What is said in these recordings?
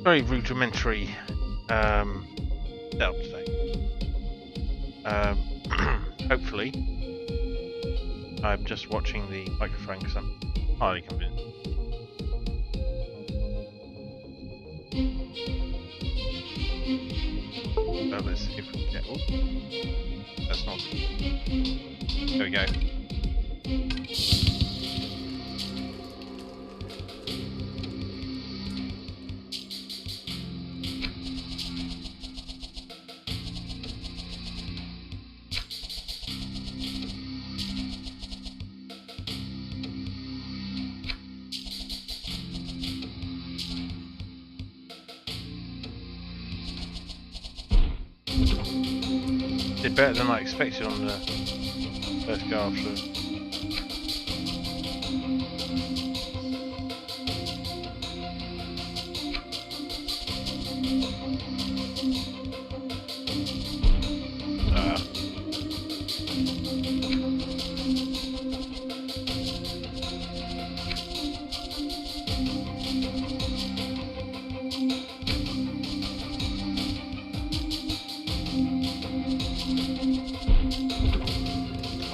Very rudimentary setup today. Hopefully, I'm just watching the microphone because I'm highly convinced. So let's see if we can get. Oh, that's not. There we go. Did better than I expected on the first go after.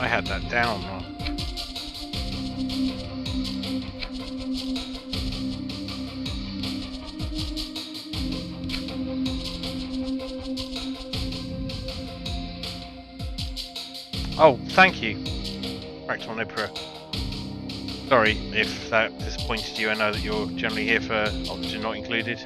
I had that down wrong. Oh, thank you, Fractal Emperor. Sorry if that disappointed you. I know that you're generally here for Oxygen Not Included.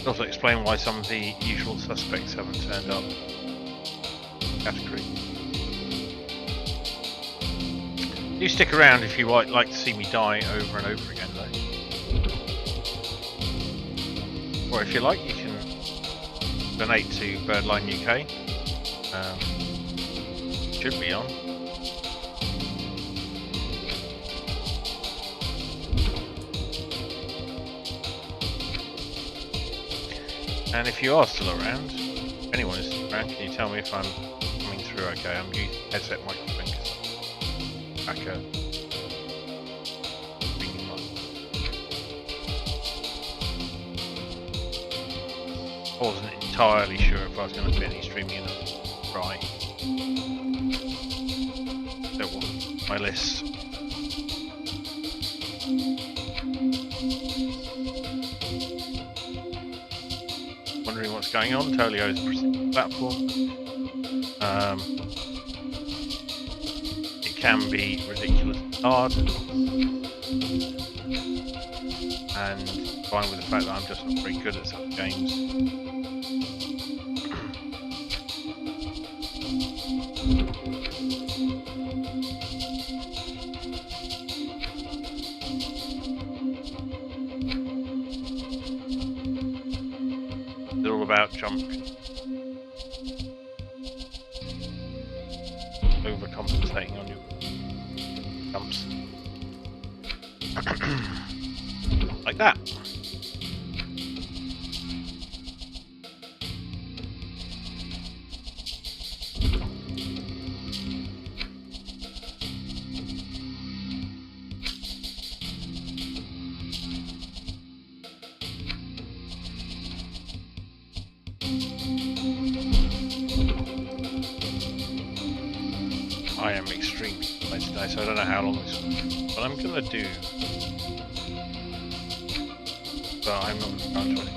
Also explain why some of the usual suspects haven't turned up. Category. Do stick around if you would like to see me die over and over again, though. Or if you like, you can donate to Birdline UK. Should be on. And if you are still around, anyone is still around, can you tell me if I'm coming through okay? I'm using headset microphone because back I wasn't entirely sure if I was going to finish streaming in a try. That was my list. Wondering what's going on. Toleo's platform. It can be ridiculously hard, and fine with the fact that I'm just not very good at such games. They're all about jump. Overcompensating on your jumps. Like that. I am extremely late today, so I don't know how long this will be. But I'm gonna do. But I'm not going to it.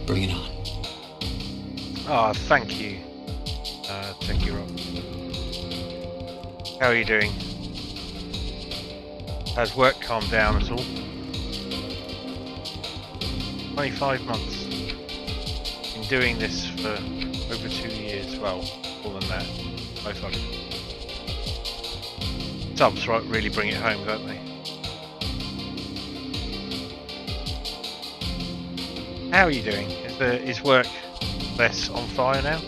Bring it on. Oh, thank you. Thank you, Rob. How are you doing? Has work calmed down at all? 25 months. Been doing this for over 2 years. Well, more than that. 25. Subs really bring it home, don't they? How are you doing? Is work less on fire now?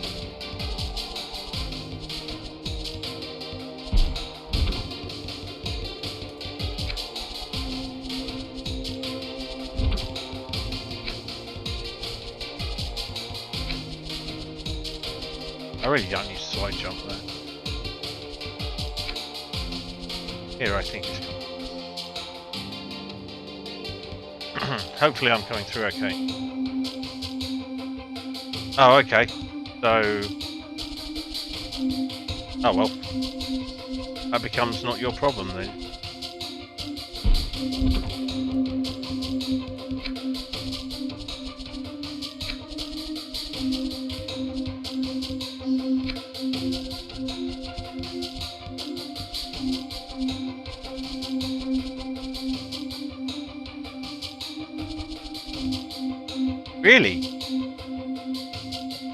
I really don't need to side jump that. Here, I think it's coming. Hopefully I'm coming through okay. Oh, okay. So... Oh, well. That becomes not your problem, then. Really?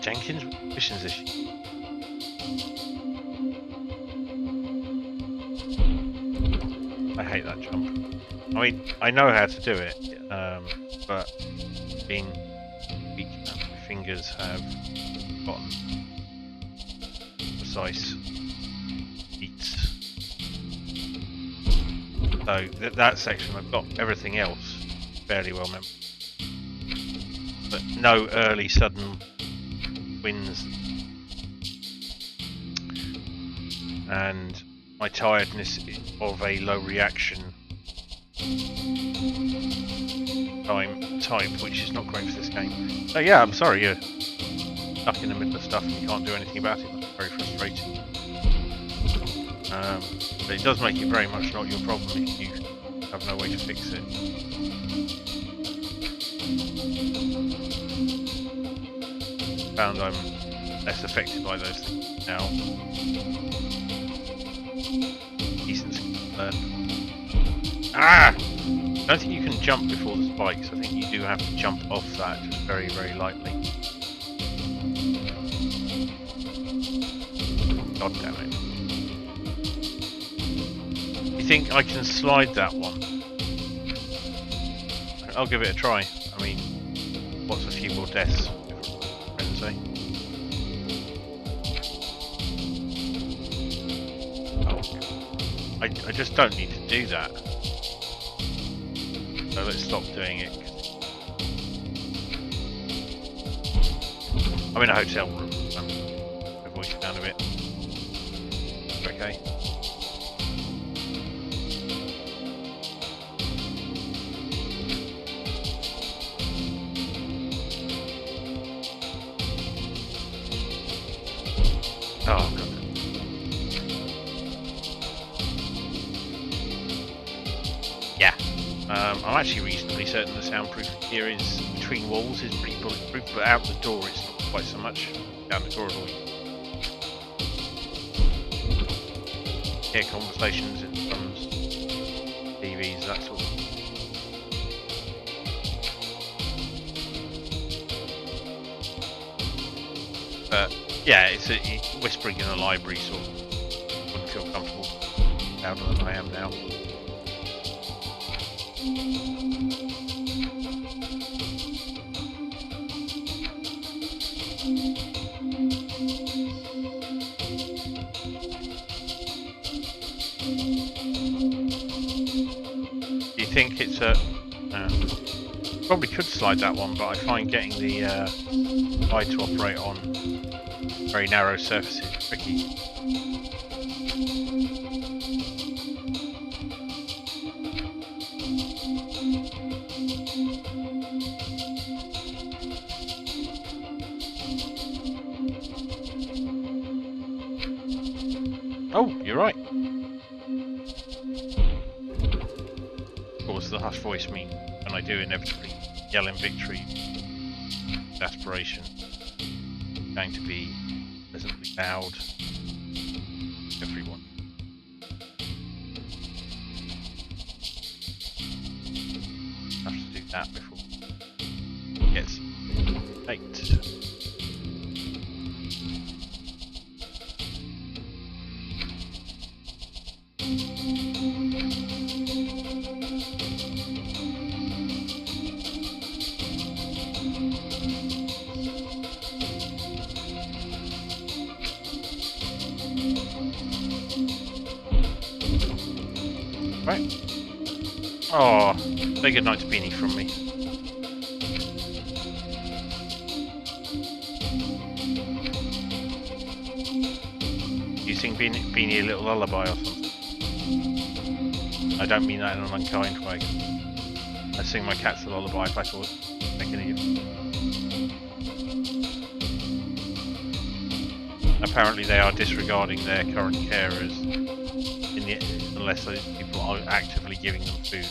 Jenkins missions issue. I hate that jump. I mean, I know how to do it, but being weak, my fingers have gotten precise beats. So that section, I've got everything else fairly well memorized. But no early sudden wins, and my tiredness of a low reaction time type, which is not great for this game. So yeah, I'm sorry you're stuck in the middle of stuff and you can't do anything about it. That's very frustrating. But it does make it very much not your problem if you have no way to fix it. Found I'm less affected by those things now. Decent learn. Ah! I don't think you can jump before the spikes. I think you do have to jump off that just very, very lightly. God damn it. You think I can slide that one? I'll give it a try. I mean, what's a few more deaths? I just don't need to do that. So let's stop doing it. I'm in a hotel room. My voice down a bit. Okay. Oh god. Yeah. I'm actually reasonably certain the soundproof here is between walls is pretty bulletproof, but out the door it's not quite so much. Down the corridor. Hear conversations in drums, TVs, that sort of thing. But yeah, it's whispering in a library sort of wouldn't feel comfortable louder than I am now. Do you think it's a... probably could slide that one, but I find getting the eye to operate on very narrow surfaces tricky. Oh, you're right. What does the hush voice mean? And I do inevitably yell in victory, aspiration, going to be pleasantly loud, everyone. I have to do that before it gets late. Right. Oh, say goodnight to Beanie from me. You sing Beanie a little lullaby or something? I don't mean that in an unkind way. I sing my cats a lullaby if I thought making it. Apparently they are disregarding their current carers unless those people are actively giving them food.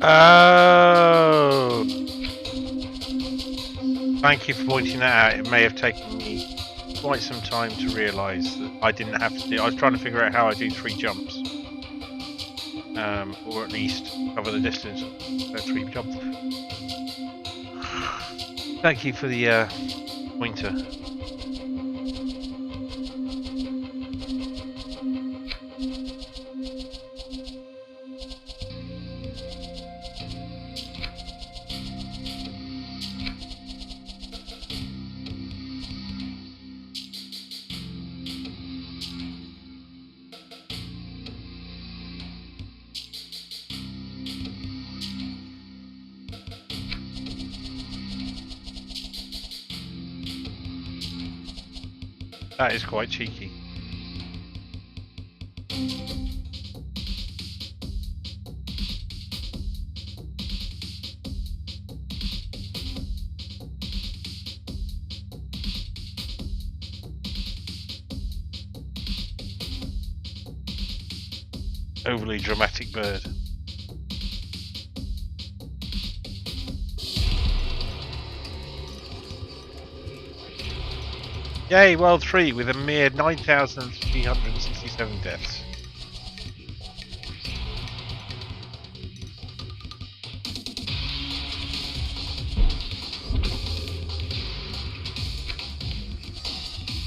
Oh! Thank you for pointing that out. It may have taken me quite some time to realise that I didn't have to do. I was trying to figure out how I do 3 jumps, or at least cover the distance of 3 jumps. Thank you for the pointer. That is quite cheeky. Overly dramatic bird. Yay, World 3 with a mere 9,367 deaths.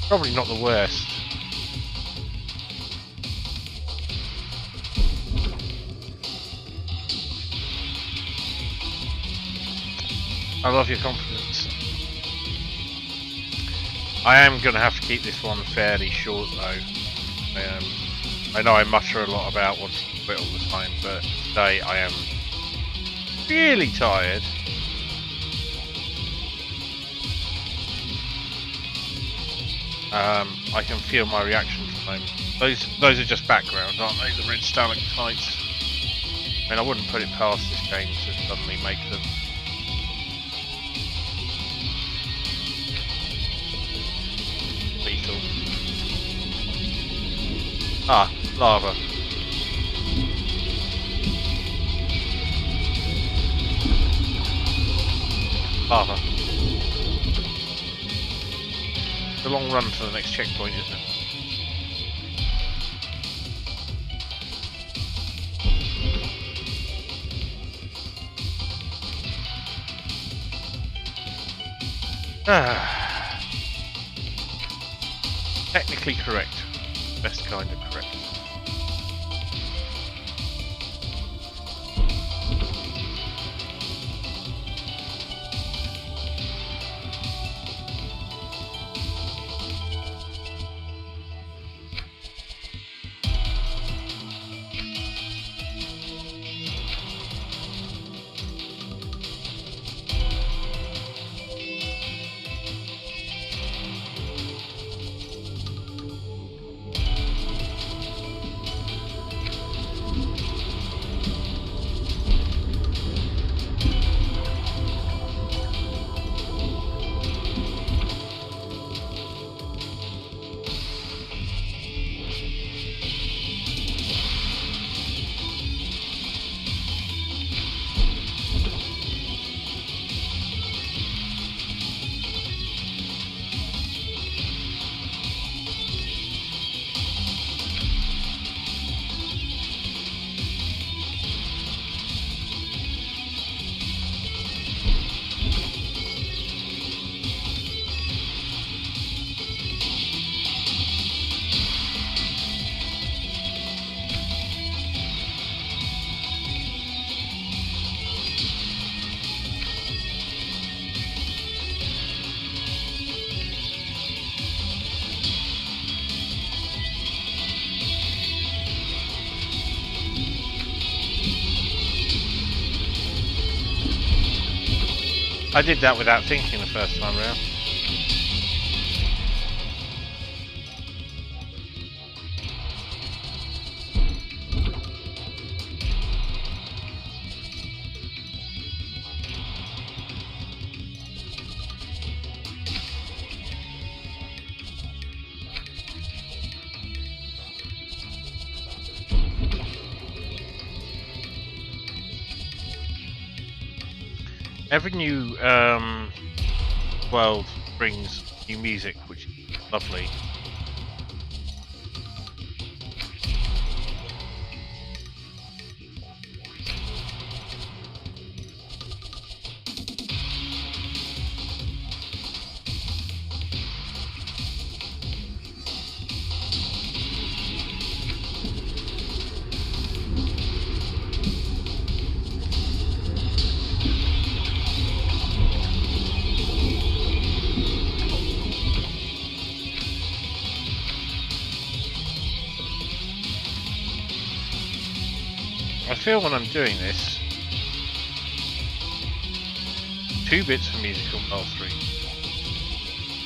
Probably not the worst. I love your confidence. I am going to have to keep this one fairly short though. I know I mutter a lot about wanting to quit all the time, but today I am really tired. I can feel my reactions at the moment. Those are just background, aren't they? The red stalactites. I mean, I wouldn't put it past this game to suddenly make them. Lethal. Ah, lava. Lava. It's a long run to the next checkpoint, isn't it? Technically correct. Best kind of correct. I did that without thinking the first time round. Every new world brings new music, which is lovely. I feel when I'm doing this, 2 bits for musical World 3,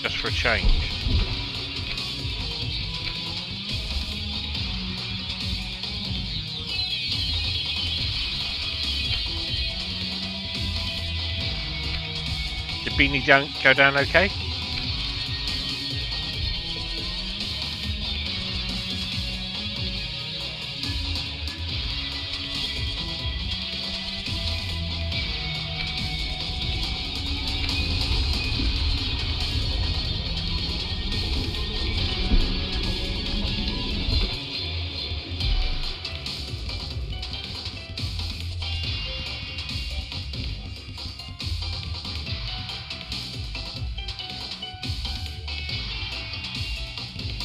just for a change. Did Beanie go down okay?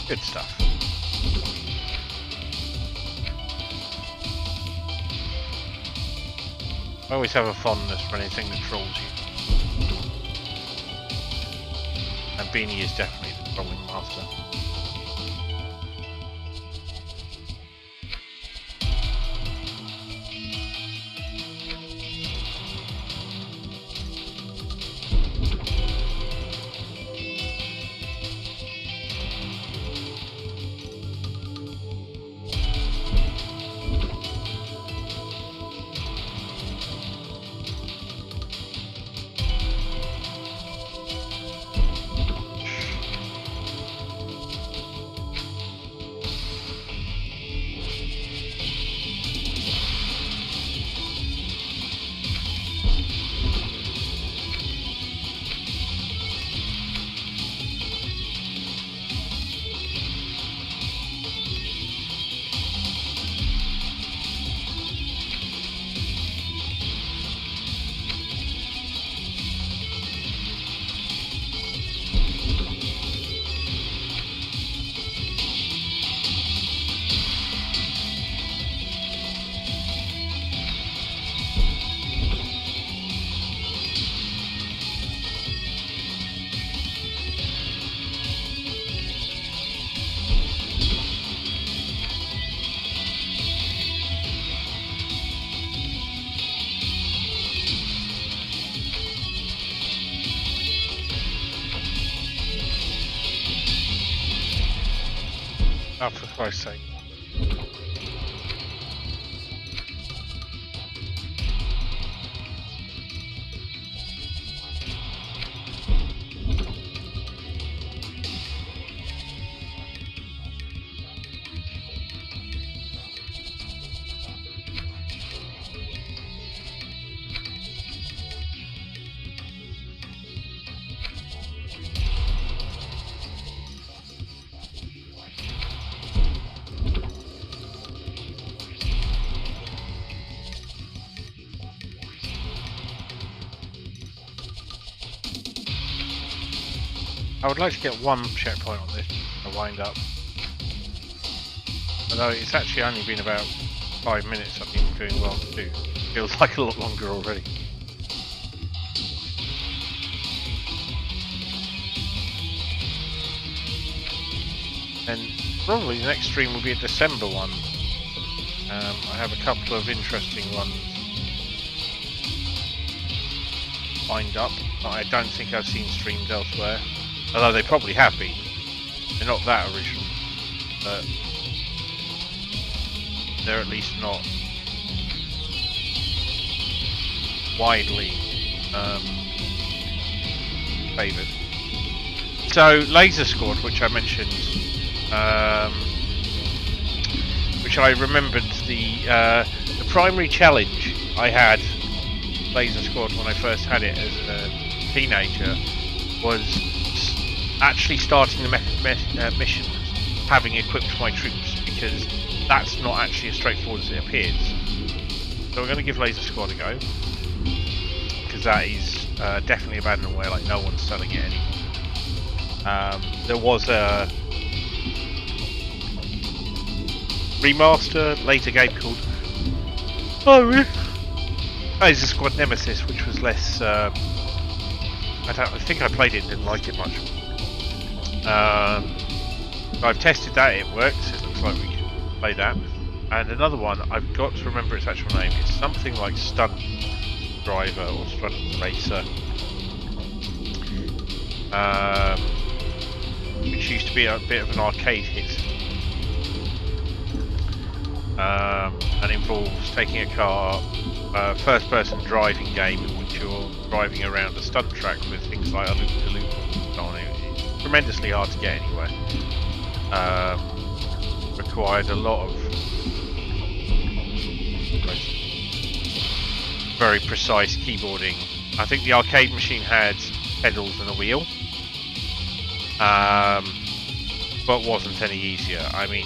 Good stuff. I always have a fondness for anything that trolls you. And Beanie is definitely the trolling master. Oh, for Christ's sake. I would like to get one checkpoint on this to wind up. Although it's actually only been about 5 minutes I've been doing well to do. Feels like a lot longer already. And probably the next stream will be a December one. I have a couple of interesting ones lined up, but I don't think I've seen streamed elsewhere. Although they probably have been. They're not that original, but they're at least not widely favoured. So Laser Squad, which I mentioned, which I remembered the primary challenge I had Laser Squad when I first had it as a teenager was actually starting the mission having equipped my troops, because that's not actually as straightforward as it appears. So we're going to give Laser Squad a go, because that is definitely abandonware, like no one's selling it anymore. There was a remaster later game called Laser Squad Nemesis, which was less I think I played it and didn't like it much. I've tested that, it works, it looks like we can play that. And another one, I've got to remember its actual name, it's something like Stunt Driver or Stunt Racer, which used to be a bit of an arcade hit, and involves taking a car, first person driving game in which you're driving around a stunt track with things like a loop-de-loop on it. It's tremendously hard to get anywhere. Required a lot of very precise keyboarding. I think the arcade machine had pedals and a wheel, but wasn't any easier. I mean,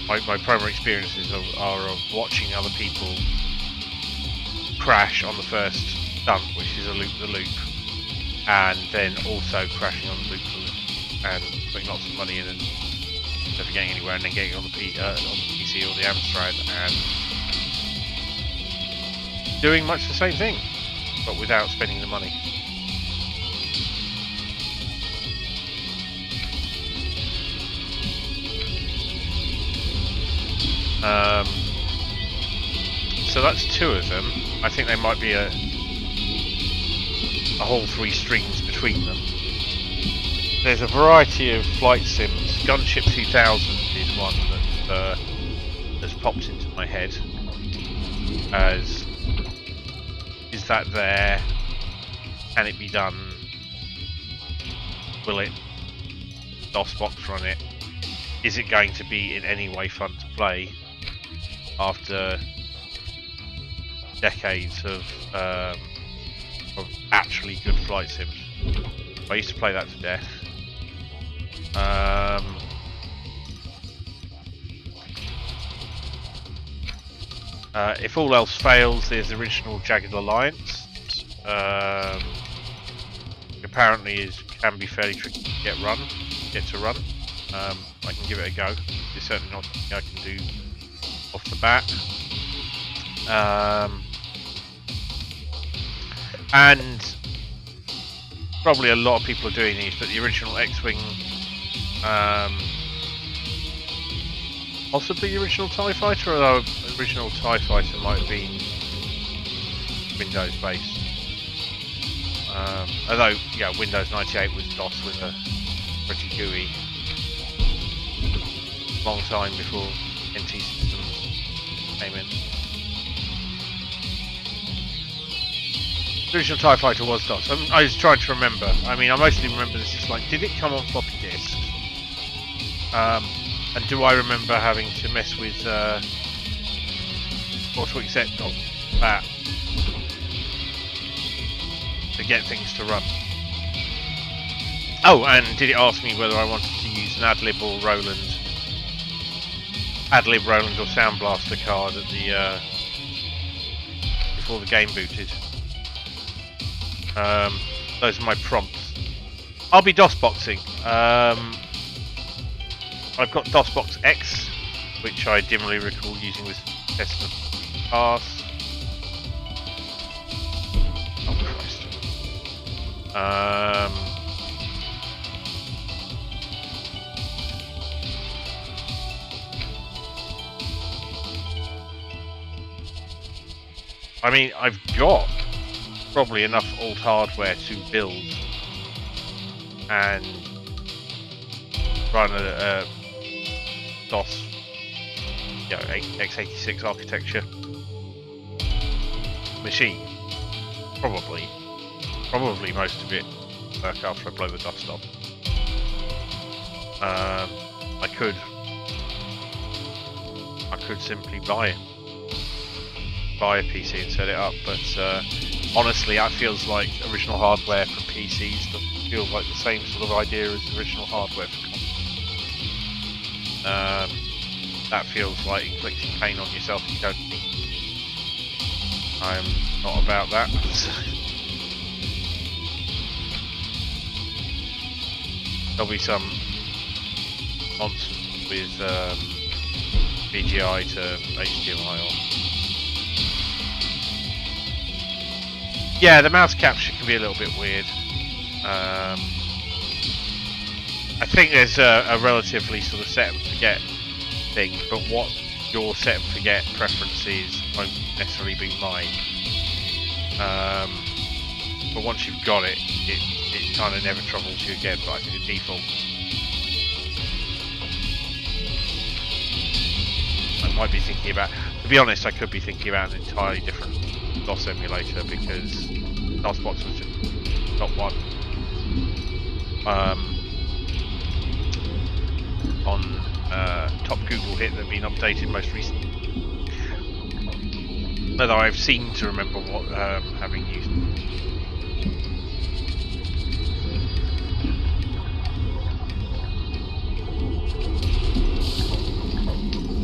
my primary experiences are of watching other people crash on the first stunt, which is a loop-the-loop, and then also crashing on the loop-the-loop and putting lots of money in and never getting anywhere, and then getting on the PC or the Amstrad and doing much the same thing, but without spending the money. So that's two of them. I think there might be a whole 3 streams between them. There's a variety of flight sims. Gunship 2000 is one that has popped into my head as, is that there? Can it be done? Will it DOSBox run it? Is it going to be in any way fun to play after decades of actually good flight sims? I used to play that to death. If all else fails, there's the original Jagged Alliance. Apparently can be fairly tricky to get to run. I can give it a go. It's certainly not something I can do off the bat. And probably a lot of people are doing these, but the original X-Wing, possibly the original TIE Fighter, although the original TIE Fighter might have been Windows based. Although, yeah, Windows 98 was DOS with a pretty GUI. Long time before NT systems came in. The original TIE Fighter was DOS. I was trying to remember. I mean, I mostly remember this is like, did it come on floppy disks? And do I remember having to mess with AutoExec.bat to get things to run? Oh, and did it ask me whether I wanted to use an Adlib or Roland or Sound Blaster card at the before the game booted? Those are my prompts. I'll be DOSBoxing. I've got DOSBox X, which I dimly recall using with tests of pass. Oh Christ. I mean, I've got probably enough old hardware to build and run a DOS, x86 architecture machine. Probably most of it work after I blow the dust off. I could simply buy a PC and set it up, but honestly, that feels like original hardware for PCs. That feels like the same sort of idea as original hardware for consoles. That feels like inflicting pain on yourself you don't need. I'm not about that. There'll be some nonsense with VGI to HDMI on. Yeah, the mouse capture can be a little bit weird. I think there's a relatively sort of set and forget thing, but what your set and forget preference is won't necessarily be mine. But once you've got it, it kind of never troubles you again. But I think the default, I might be thinking about. To be honest, I could be thinking about an entirely different DOS emulator because DOSBox was just not one. On top Google hit that had been updated most recently. Although I've seemed to remember what having used it.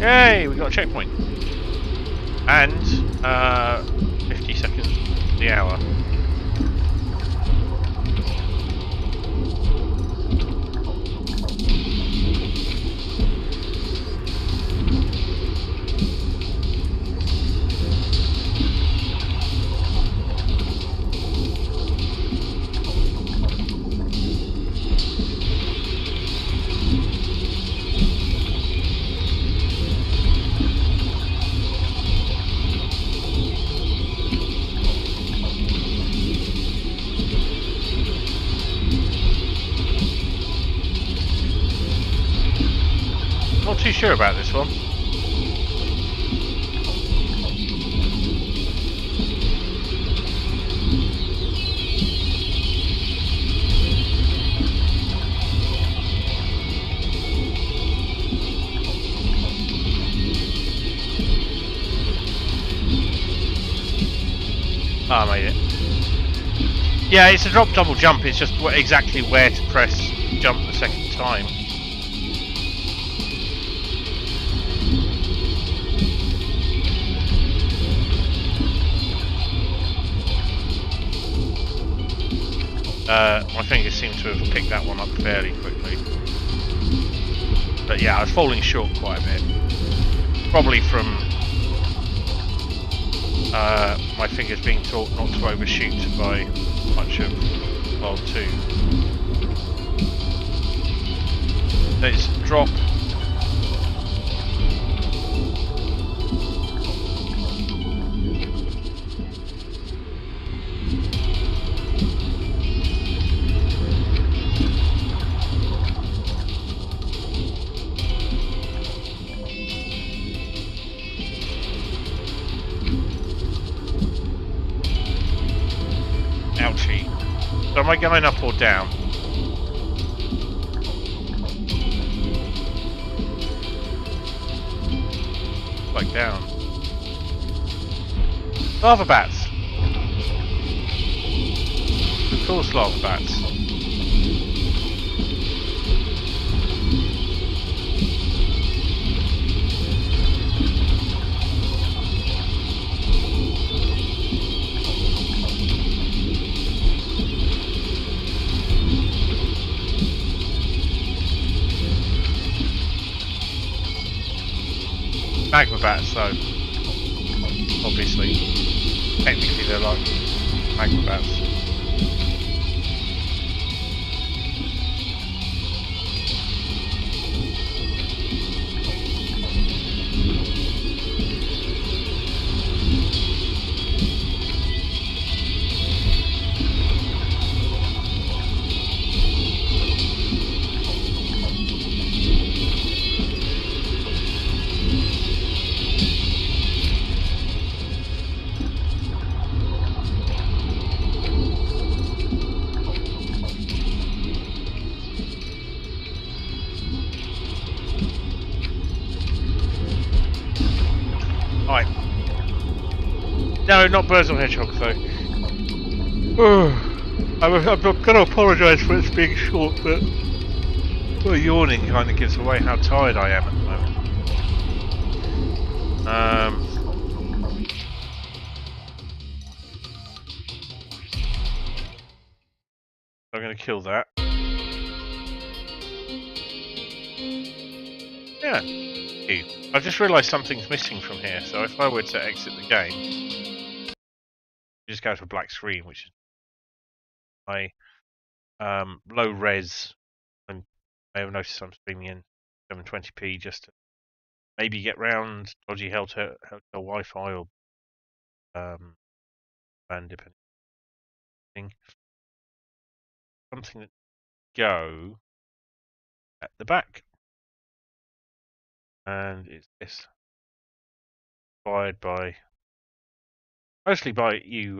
Yay! We got a checkpoint. And 50 seconds to the hour. Not too sure about this one. Ah, I made it. Yeah, it's a drop double jump, it's just exactly where to press jump the second time. My fingers seem to have picked that one up fairly quickly. But yeah, I was falling short quite a bit. Probably from my fingers being taught not to overshoot by much of World 2. Let's drop. Ouchie. So am I going up or down? Like down. Lava bats. Of course, lava bats. Magma bats, though. Obviously. Technically, they're like magma bats. No, not birds or hedgehogs though. I'm going to apologise for it being short, but well, yawning kind of gives away how tired I am at the moment. I'm going to kill that. Yeah. I just realised something's missing from here, so if I were to exit the game, just go to a black screen, which is my low res. And I have noticed I'm streaming in 720p just to maybe get round dodgy hotel Wi-Fi or band depending. Something that go at the back, and it's this, inspired by mostly by you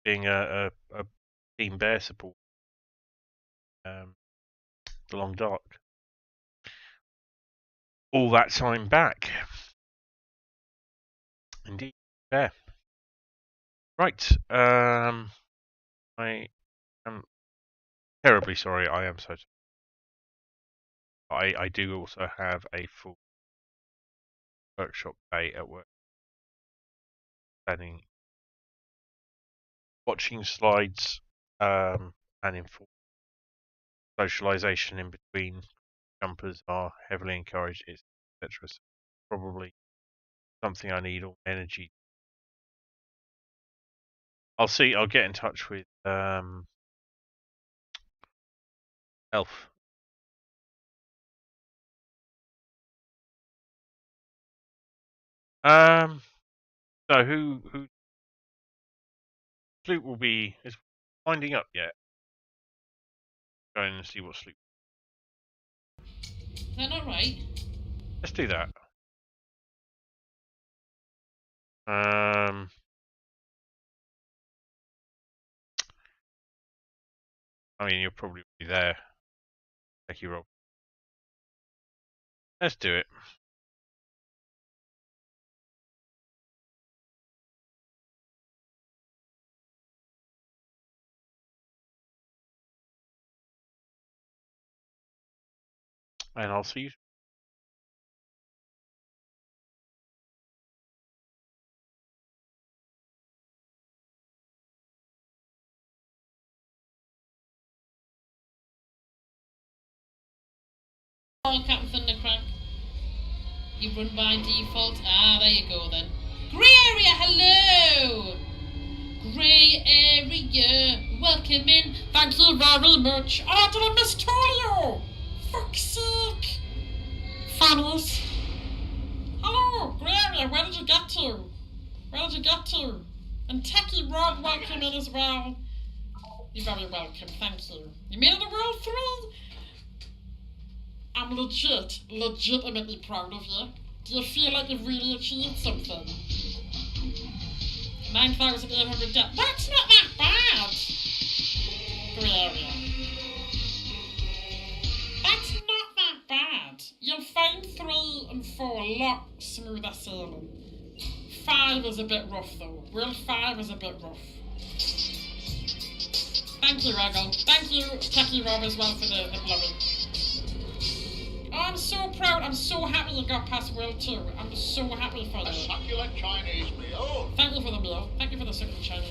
being a Team Bear support. The Long Dark. All that time back. Indeed, Bear. Right. I am terribly sorry. I am so sorry. I do also have a full workshop day at work. Planning, watching slides, and informed socialisation in between jumpers are heavily encouraged, etc. So probably something I need all energy. I'll see. I'll get in touch with Elf. So who Sloop will be is winding up yet. Going and see what Sloop. Is that not right? Let's do that. I mean, you'll probably be there. Thank you, Rob. Let's do it. And I'll see you. Oh, Captain Thundercrack. You run by default. Ah, there you go then. Grey area, hello! Grey area, welcome in. Thank you very much. Oh, did I miss Toleo? Fuck's sake. Fannies. Hello, Grey area, where did you get to? Where did you get to? And Techie Rod, welcome in as well. You're very welcome, thank you. You made it to World 3? I'm legitimately proud of you. Do you feel like you've really achieved something? 9,800 deaths. That's not that bad! Grey area. That's not that bad. You'll find 3 and 4 a lot smoother sailing. 5 is a bit rough though. World 5 is a bit rough. Thank you, Raggle. Thank you, Techie Rob, as well for the blowing. Oh, I'm so proud. I'm so happy you got past World 2. I'm so happy for you. A succulent Chinese meal. Thank you for the meal. Thank you for the succulent Chinese